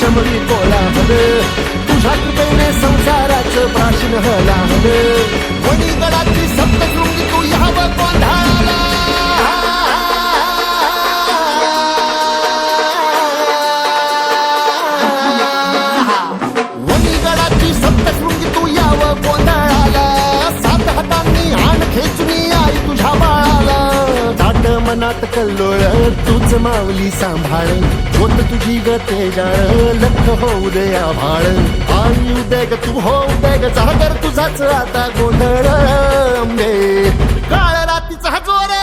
शमरी कोलाहल तुझ्या कृपेने संसाराचं प्राशन हलाहल वणीगडाची सप्तशृंगी तू यावं गोंधळाला वणीगडाची सप्तशृंगी तू यावं गोंधळाला सात हातांनी आण खेचुनी आई तुझ्या बाळाला ताट मनात कल्लोळ तूच माऊली सांभाळ होत तुझी ग तेजाळ लख होऊ दे आभाळ आई उदय ग तू हो उदय ग जागर तुझाच आता गोंधळ अंबे काळ रातीचा जोर